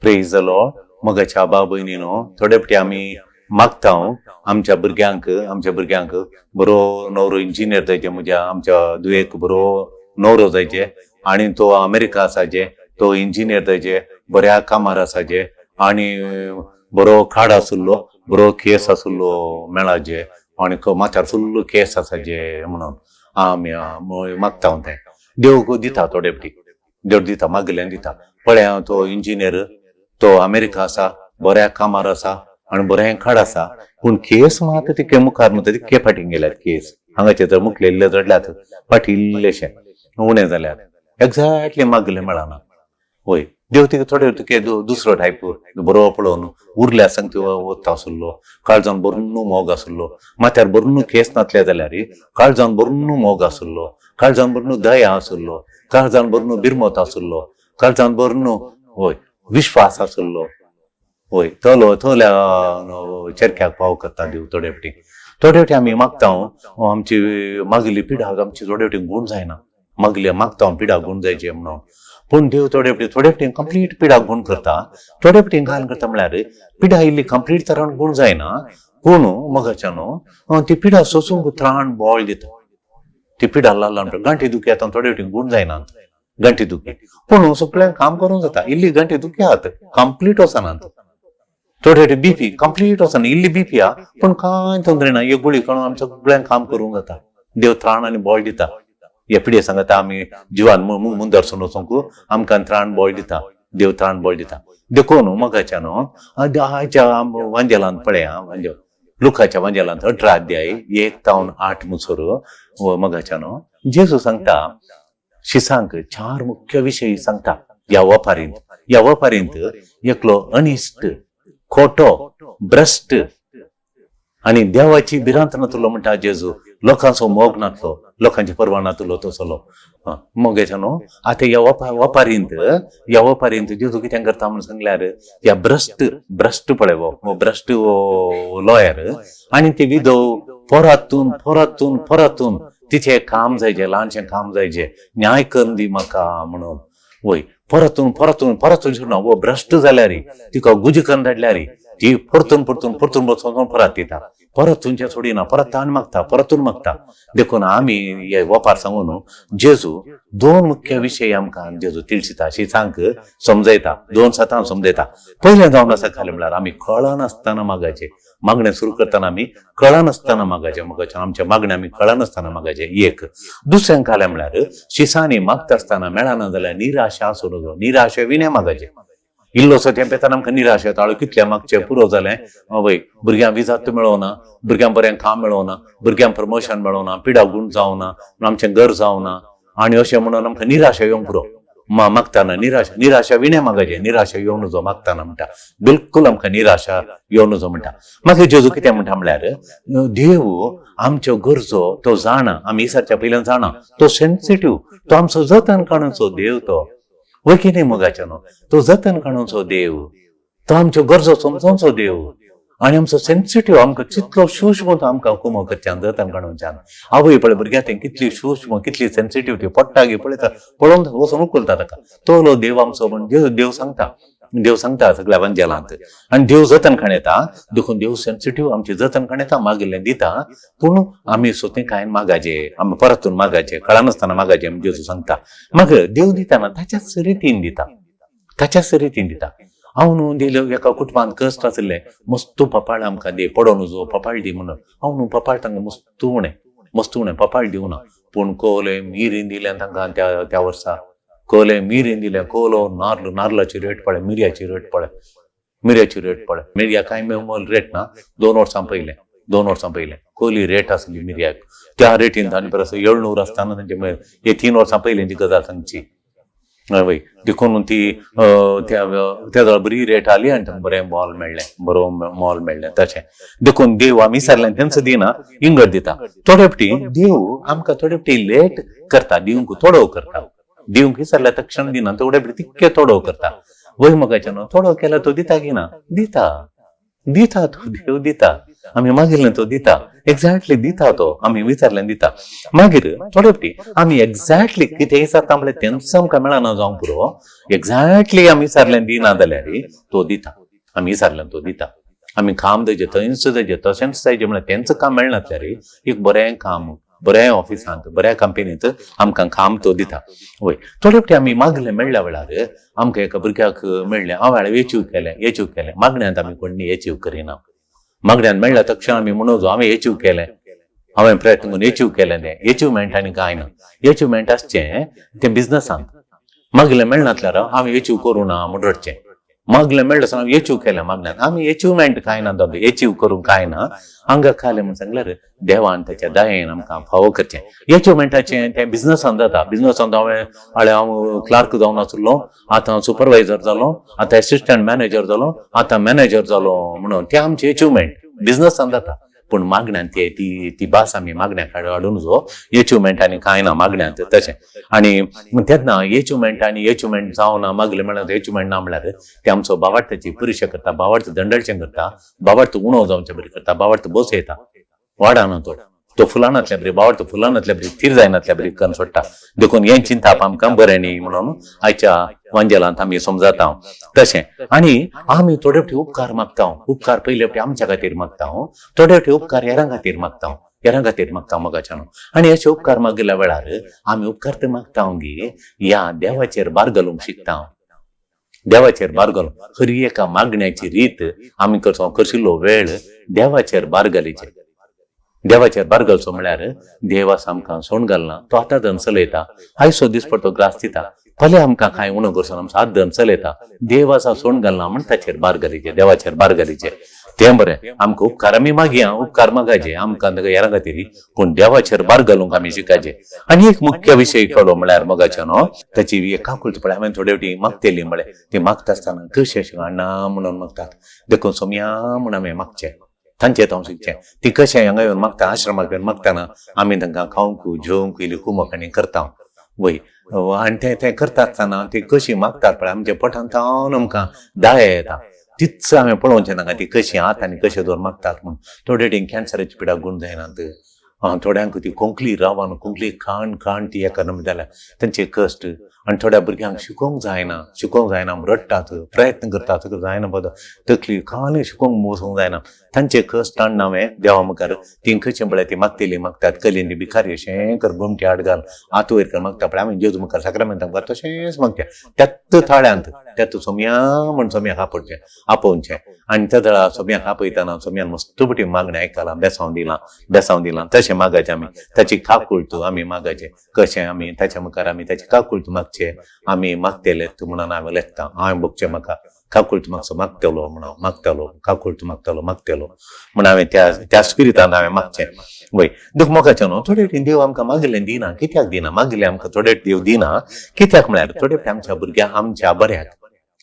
Praise the Lord. मगाच्या बा भयणीनो थोडे फाटी आमी मागता आमच्या भुरग्यांक बरो नवरो इंजिनियर जायचे, म्हणजे आमच्या दुयेक बरो नवरो जायचे आणि तो अमेरिका आसाचे, तो इंजिनियर जायचे, बऱ्या कामार आसाचे आणि बरो खाड आसुल्लो, बरो केस आसुल्लो मेळाचे आणि माथ्यार फुल्ल केस आसाचे म्हणून आमी मागता ते. देव दिता थोडे फाटी, देव दिता, मागल्यान दिता. पळय तो इंजिनियर तो अमेरिका आसा, बऱ्या कामार आसा आणि बरें खाड आसा, पूण केस मात तिके मुखार म्हणटा तिके फाटीं गेल्यात केस. हांगाचे तर मुखलेल्ले जडल्यात, फाटी इल्लेशे उणे जाल्यात, एक्झॅक्टली मागले मेळना. वय देव तिका थोडे तुके दुसरो टायप बरो पळोवन उरल्या सांगता वता आसुल्लो, काळजान बरो मोग आसुल्लो, माथ्यार बरो केस नासले जाल्यार काळजान बरो मोग आसुल्लो, काळजान बरो दया आसुल्लो, काळजान बरो बिरमत आसुल्लो, काळजान बरो वय विश्वास आसुल्लो. वय थोल्या चेरक्याक फाव करता देव थोडे फाटी आमी मागता आमची मागली पिढा आमची थोडे फाटी गुण जायना. मागता पिढा गुण जायचे म्हणून, पूण देव थोडे फाटी कंप्लीट पिढा गुण करता. थोडे फाटी घालन करता म्हळ्यार पिढा इल्ली कंप्लीट तरान गुण जायना, पूण मगाच्यान ती पिढा सोसूंक त्राण बळ दिता. ती पिढा लागला गांठी दुखी आता थोडे फाटी गुण जायना, गांठी दुखी, पूण सगळ्यांक काम करूंक जाता. इल्ली गांठी दुखी आहात कंप्लीट वचनात. थोडे फाटी बीपी कंप्लीट वचना, इल्ली बीपी आहा पण कांय तोंदरे ना, एक गुळी काडून आमच्या सगळ्यांक काम करूंक जाता. देव त्राण आनी बळ दिता. ह्या पिढये सांगता आमी जिवान मुंदरसून वचूंक आमकां त्राण बळ दिता, देव त्राण बळ दिता. देखून मगाच्यान आयच्या वांजेलांत पळया, लुकाच्या वांजेलांत 18 अध्याय 1-8 मुसर मगाच्यान जेजू सांगता शिसांक 4 मुख्य विशय सांगता. ह्या वपारींत एकलो अनिश्ट, खोटो, भ्रष्ट आणि देवाची भिरांत नातलो म्हणटा जेजू. लोकांचो मोग नातलो, लोकांची परवा नातलो तसलो. मोगेच्यान आता ह्या वपारींत जेजू कितें करता म्हणून सांगल्यार ह्या भ्रष्ट पळय वो भ्रष्ट लॉयर आणि ती विधव परतून तिचे काम जायचे, ल्हानशें काम जायचे, न्याय करून दी म्हाका म्हणून. वय परतून वो भ्रष्ट जाल्यार तिका गुजी करून धाडल्यार ती परतून बसून परत दिता. परतूनचे सोडिना, परतून मागता. देखून आमी हे वपार सांगून जेजू 2 मुख्य विशय आमकां जेजू तिळसिता, शिसांक समजयता, 2 सतां समजयता. पयलें जावन आसा खाली म्हळ्यार आमी कळनासतना मागाचे. मागणें सुरू करतना आमी कळनासतना मागाचे. आमच्या मागण्या आमी कळनासतना मागाचे. एक दुसऱ्यां खाले म्हळ्यार शिसांनी मागता आसतना मेळना जाल्यार निराशा आसूं नजो, निराशे विणे मागाचे. इल्लोसो तेंपेतान आमकां निराश येता, कितले मागचे पुरो जालें, वय भुरग्यांक विजात मेळोना, भुरग्यांक बरें काम मेळोना, भुरग्यांक प्रमोशन मेळोना, पिडा गुण जावना, आमचें घर जावना आनी अशें म्हणून आमकां निराशा येवंक पुरो. मागताना निराशा विणे मागाचे. निराशा येवं नजो मागताना म्हणटा, बिलकुल आमकां निराशा येवं नजो म्हणटा. मागीर जेजू कितें म्हणटा म्हळ्यार देव आमच्यो गरजो तो जाणा, आमी इसरच्या पयल्यान जाणा, तो सेन्सिटिव्ह, तो आमचो जतन काडूचो देव. तो वय कितें मोगाच्यान तो जतन काडूचो देव, तो आमच्यो गरजो समजोवचो देव आणि आमचो सेन्सिटिव्ह, आमकां कितलो सूक्ष्म तो आमकां कुमो करच्यान, जतन काडूच्यान. आवय पळय भुरग्यां तें कितली सूक्ष्म, कितली सेन्सिटिव्ह ती पडटा गे पळयता, पळोवन वचून उखलता ताका. तो देव आमचो म्हण देव सांगता सगळ्या वांजेलांत. आनी देव जतन काडयता. देखून देव सेन्सिटिव्ह आमची जतन काडयता, मागिल्लें दिता. पूण आमी सोतें कांय मागाचे, आमी परतून मागाचे, कळनासतना मागाचे म्हणजे जेजू सांगता. माग देव दिताना ताच्याच रितीन दिता. हांव न्हू दिलो एका कुटुंबान कश्ट आसले, मस्त पपाळ आमकां दे, पडो नजो पपाळ दी म्हणून. हांव न्हू पपाळ तांकां मस्त उणें पपाळ दिवना, पूण कोले मिरीन दिलें तांकां त्या वर्सा. कोले मिरीन दिलें, कोलो नारलाची रेट पळय, मिरयाची रेट पळय, मिरया कांय मोल रेट ना. 2 वर्सां पयलें कोली रेट आसली मिरयाक. त्या रेटीन तांणी परस 700 आसतना तांचे हे 3 वर्सां पयलींची गजाल सांगची. वय देखून ती त्या जवळ बरी रेट आली आनी तांकां बरो मोल मेळ्ळें. तशें देखून देव आमी विसरलें तेंच दिना, इंगड दिता. थोडे फाटी देव आमकां थोडे फाटी लेट करता, दिवंक थोडो करता. दिवंक विसरल्या तक्षण दिना, थोडे फाटी तितके थोडो करता. वय मोगाच्यान थोडो केला तो दिता की ना, दिता तो देव दिता. आम्ही मागिल्लें तो दिता, एक्झॅक्टली दिता तो, आम्ही विचारलें दिता. मागीर थोडे फावटी आम्ही एक्झॅक्टली कितें जाता म्हणल्यार तेंच आमकां मेळना जावंक पुरो, एक्झॅक्टली आमी विचारलें दिना जाल्यार तो दिता. आमी विचारलें तो दिता. आमी काम तेजे थंयच तेजे तशेंच जायचे म्हळ्यार तेंच काम मेळनातल्यार एक बरें काम, बऱ्या ऑफिसांत, बऱ्या कंपनींत आमकां काम तो दिता. वय थोडे फावटी आमी मागलें मेळ्ळ्या वेळार आमकां एका भुरग्याक मेळ्ळें, हांव अचीव केलें. मागण्यांत आमी कोणी अचीव करिना. मागण्यांत मेळ्ळ्या तक्षण आमी म्हणून हांवें अचीव केलें, हांवें प्रयत्न करून अचीव केलें. तें अचिवमेंट आनी कांय ना. अचिवमेंट आसचें तें बिझनसांत. मागलें मेळनातल्यार हांवें अचीव करूं ना म्हूण रडचें. मागलें मेळ्ळें जाल्यार हांवें अचीव केलें मागण्यांत. आमी अचिवमेंट कांय ना, अचीव करूंक कांय ना. हांगा खालें म्हूण सांगल्यार देवान त्याच्या दयेन आमकां फावो करचें. अचिवमेंटाचें तें बिझनसांत जाता. बिझनसांत हांव क्लार्क जावन आसलो, आतां सुपरवायझर जालो, आतां एसिस्टंट मॅनेजर जालो, आतां मॅनेजर जालो म्हणून तें आमचें अचिवमेंट बिझनसांत जाता. पूण मागण्यांत ती भास आमी मागण्यांक हाडून जो अचिवमेंट आनी कांय ना मागण्यांत तशें. आनी तेन्ना अचिवमेंट जावना, मागलें म्हळ्यार अचिवमेंट ना म्हळ्यार ते आमचो भावार्थाची परीक्षा करता, भावार्थ दंडळचें करता, भावार्थ उणो जावचे बरें करता, भावार्थ बसयता, वाडाना तो फुलानातल्या बरी भावार्थ फुलानातल्या बरी थीर जायनातल्या बरी करून सोडटा. देखून हें चिंताप आमकां बरें न्ही म्हणून आयच्या वांजेलांत आमी समजता तशें. आनी आमी थोडे फावटी उपकार मागता. उपकार पयले फावटी आमच्या खातीर मागता, थोडे फावटी उपकार हेरां खातीर मागता मोगाच्यान. आनी अशे उपकार मागिल्ल्या वेळार आमी उपकार ते मागता गी ह्या देवाचेर बार घालूंक शिकता. देवाचेर बार घालूंक खरी एका मागण्याची रीत आमी करशिल्लो वेळ देवाचेर बार घालीचे. देवाचेर बार घालचो म्हळ्यार देव आसा आमकां सोण घालना, तो आतां धन चलयता. आयचो दीस पडतो ग्रास दिता, फाल्यां आमकां कांय उणो करचो ना, आमचो आत धन चलयता. देव आसा सोण घालना म्हण ताचेर बार घालीचे, देवाचेर बार घालीचे. तें बरें. आमकां उपकार आमी मागया, उपकार मागायचे आमकां हेरां खातीर, पूण देवाचेर बार घालूंक आमी शिकायचे. आनी एक मुख्य विशय कळ्ळो म्हळ्यार मोगाच्यान ताची एक काकुळट पळय. हांवें थोडे फावटी मागतेली म्हळ्यार ती मागता आसतना कशें अशें हाडना म्हणून मागतात. देखून सोम्या म्हूण हांवें मागचें, तांचें हांव शिकचें. ती कशें हांगा येवन मागता, आश्रमाक येवन मागतना आमी तांकां खावंक जेवंक इल्ली कुमक आनी करता. वय आनी तें करता आसतना ती कशी मागतात पळय, आमच्या पोटांत तावन आमकां दाय येता. तीच हांवें पळोवचें नाका ती कशी आत आनी कशें दवर मागतात म्हणून. थोडे फावटी कॅन्सराची पिडा गूण जायनात. थोड्यांक ती कोंकली रावन कोंकली खाण ती हेका जाल्यार तांचे कश्ट. आनी थोड्या भुरग्यांक शिकोवंक जायना रडटात, प्रयत्न करतात जायना बदल तकली खाली शिकोवंक वचूंक जायना. तांचे कश्ट हाडून हांवें देवा मुखार ती कशें पळय ती मागतेली मागतात. कलिंदी भिकारी अशें कर, घुमटी हाड घाल, हात वयर कर मागता पळय. आमी जेजू मुखार साक्रामेंत आमकां तशेंच मागता. त्याच थाळ्यांत त्यात सोम्या म्हण सोम्याक आपोवचें. आनी त्या थळा सोम्याक आपयतना सोम्यान मस्त बटी मागणें आयकलां, बेसांव दिलां तशें मागचें आमी. ताची काकुळट आमी मागचें कशें. आमी ताच्या मुखार आमी ताची काकुळट मागचें. आमी मागतेले म्हणून हांवें लेखता. हांवें बगचें म्हाका काकुळट मागचो मागतलो काकुळट मागतलो म्हण हांवें त्या स्पिरितान हांवें मागचें. वय दूख मोगाचें न्हू. थोडे फावटी देव आमकां मागिल्लें दिना. कित्याक दिना मागिल्लें आमकां थोडे देव दिना कित्याक म्हळ्यार थोडे फावटी आमच्या भुरग्यांक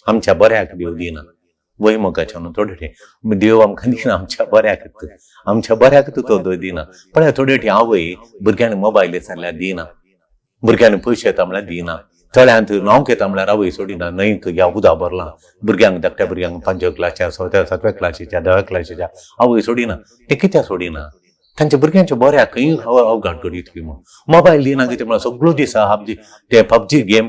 आमच्या बऱ्याक देव दिना. वय मोगाचें न्हू. थोडे फावटी देव आमकां दिना आमच्या बऱ्याक तो दिना. पण थोडे फावटी आवय भुरग्यांनी मोबायल येताल्यार दिना, भुरग्यांनी पयशे येता म्हळ्यार दिना. थळ्यांत न्हांवंक येता म्हळ्यार आवय सोडिना. न्हंयक या उदक भरलां भुरग्यांक, धाकट्या भुरग्यांक 5व्या क्लासच्या 7व्या क्लासीच्या 10व्या क्लासीच्या आवय सोडिना. ते कित्याक सोडिना? तांच्या भुरग्यांच्या बऱ्याकय अवघड करीत की म्हूण मोबायल दिना. कितें म्हळ्यार सगळो दीस पबजी गेम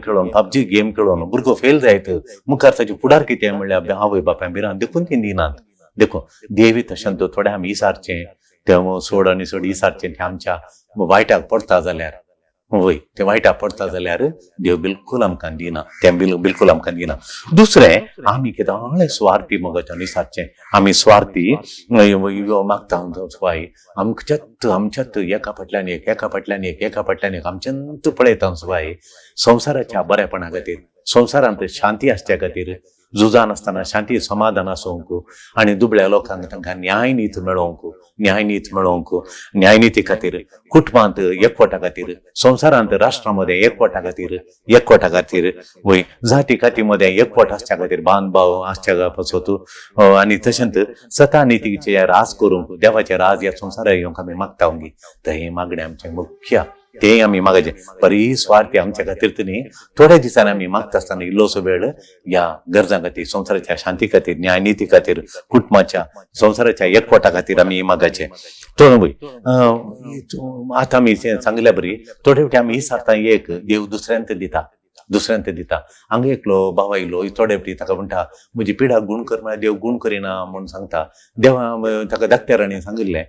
खेळोन भुरगो फेल जायत. मुखार ताचे फुडार कितें म्हणल्यार आवय बापाय भिरांत. देखून ती दिनात. देखून देवी तशें थोडें आमी विचारचें, तें सोड विचारचें. तें आमच्या वायटाक पडटा जाल्यार वय ते वायटाक पडटा जाल्यार देव बिलकुल आमकां दिना. तें बिलकुल आमकां दिना. दुसरें आमी केदाळे स्वार्थी मोगाच्यान विचारचें. आमी स्वार्थी मागता सुवाय आमच्यात एका फाटल्यान एक आमच्यांत पळयता सुवाय संवसाराच्या बरेपणा खातीर, संवसारांत शांती आसच्या खातीर झुजान आसतना शांती समाधान आसूंक आनी दुबळ्या लोकांक तांकां न्यायनीत मेळोवंक न्यायनिती खातीर, कुटुंबांत एकवटा खातीर, संवसारांत राष्ट्रांमध्ये एकवटा खातीर वय जाती कातीमध्ये एकवट आसच्या खातीर, बांदभाव आसच्या पासत आनी तशेंच सता नितीचे राज करूंक देवाचे राज ह्या संवसाराक येवंक आमी मागता. तर हे मागणें आमचें मुख्य ते आम्ही मागायचे. बरी स्वार्थी आमच्या खातीर न्ही थोड्या दिसांनी आम्ही मागता असताना इल्लोसो वेळ या गरजां खातीर, संवसाराच्या शांती खातीर, न्याय नीती खातीर, कुटुंबाच्या संवसाराच्या एकवटा खातीर आम्ही मागायचे. आता मी सांगल्या बरी थोडे फावटी आमी विसरता एक देव दुसऱ्यांत दिता. हांगा एकलो भाव आयलो थोडे फावटी ताका म्हणटा म्हजी पिडा गूण कर, म्हळ्यार देव गूण करिना म्हणून सांगता. देवा ताका धाकट्याराणी सांगिल्लें,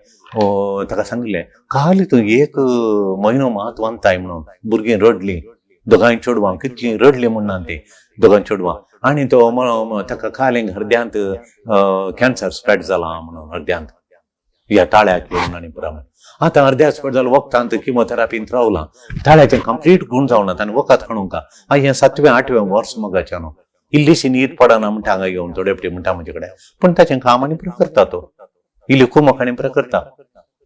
ताका सांगिल्लें काल तूं एक म्हयनो मात वंताय म्हणून. भुरगीं रडलीं, दोगांय चेडवां कितलीं रडलीं म्हणून ते दोगांय चेडवां. आनी तो ताका काल हृदयांत कॅन्सर स्प्रेड जाला म्हणून हृदयांत ह्या ताळ्याक येवन आनी पुरा. आतां अर्द्या स्प्रेड जालो वखदांत किमोथेरापींत रावलां. ताळ्याचें कंप्लीट गूण जावनात आनी वखद हाडूंक हें 7वें 8वें वर्स मोगाचें न्हू. इल्लीशी न्हीद पडना म्हणटा हांगा येवन थोडे फावटी म्हणटा म्हजे कडेन. पूण ताचें काम आनी पुरो करता तो, इल्ली कुमक आनी पुरो करता.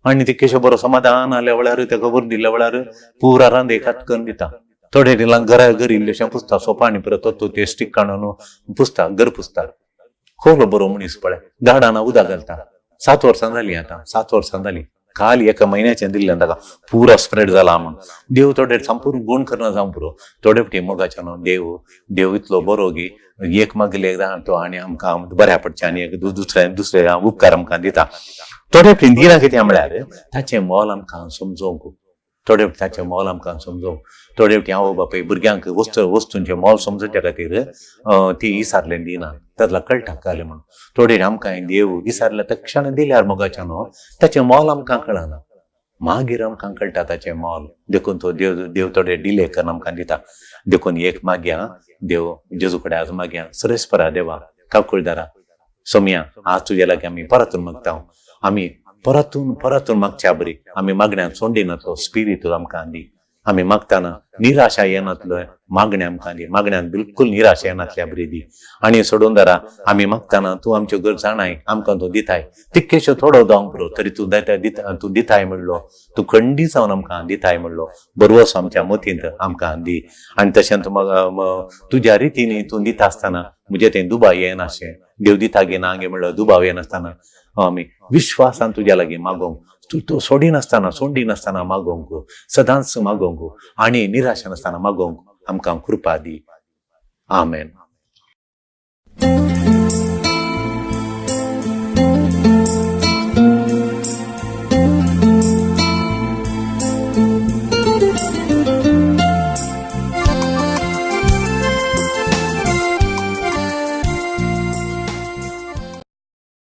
आनी ते केशव बरो समाधान आल्या वेळार ताका वर दिल्ल्या वेळार पुरा रांदे कातकन दिता. थोडे दिलां घरा घर इल्लेशें पुसता, सोफा आनी पुरो तो ते स्टीक काडून पुसता, घर पुसता. खोलो बरो मनीस पळय. झाडांना उदक घालता. 7 वर्सां जालीं आतां, 7 वर्सां जालीं. काल 1 म्हयन्याचें दिल्लें ताका पुरो स्प्रेड जाला म्हणून. देव थोडे संपूर्ण गूण करना जावं पुरो. थोडे फावटी मोगाच्या न्हू देव इतलो बरो की एक मागले तो आनी आमकां बऱ्या पडचें आनी एक दुसरे उपकार आमकां दिता. थोडे फावटी दिना कितें म्हळ्यार ताचें मोल आमकां समजोवंक. थोडे फावटी ताचें मोल आमकां समजोवंक. थोडे फावटी हांव बापाय भुरग्यांक वस्तूंचें मोल समजोवच्या खातीर ती इसारलें दिना, तातला कळटा काले म्हणून. थोडे आमकां देव इसारल्या तक्षण दिल्यार मोगाच्या न्हू ताचें मोल आमकां कळना. मागीर आमकां कळटा ताचें मोल. देखून तो देव थोडे डिले करून आमकां दिता. देखून एक मागया देव जेजू कडेन आज मागया, सरेस्परा देवा काकुळदारा सोम्या आज तुजे लागीं आमी परतून मागता. आमी परतून मागच्या बरी आमी मागण्यांत सोंडिनातलो स्पिरीट आमकां दी. आमी मागतना निराशा येनातलो मागण्या आमकां दी. मागण्यांत बिलकुल निराशा येनातल्या बरी दी. आनी सोडून दारा आमी मागतना तूं आमच्यो गरज जाणाय, आमकां तूं दिताय. तितकेशो थोडो जावंक पुरो तरी तूं दिताय म्हणलो. तूं खंडी जावन आमकां दिताय म्हणलो. बरवस आमच्या मतींत आमकां दी. आनी तशेंच तुज्या रितीन तूं दिता आसतना म्हणजे तें दुबाव येनाशें. देव दिता गे ना गे म्हणलो दुबाव येनासतना आमी विश्वासान तुज्या लागीं मागोंक, तूं सोंडी नासतना मागोंक, सदांच मागोंक आनी निराशा नासतना मागोंक आमकां कृपा दी. आमेन.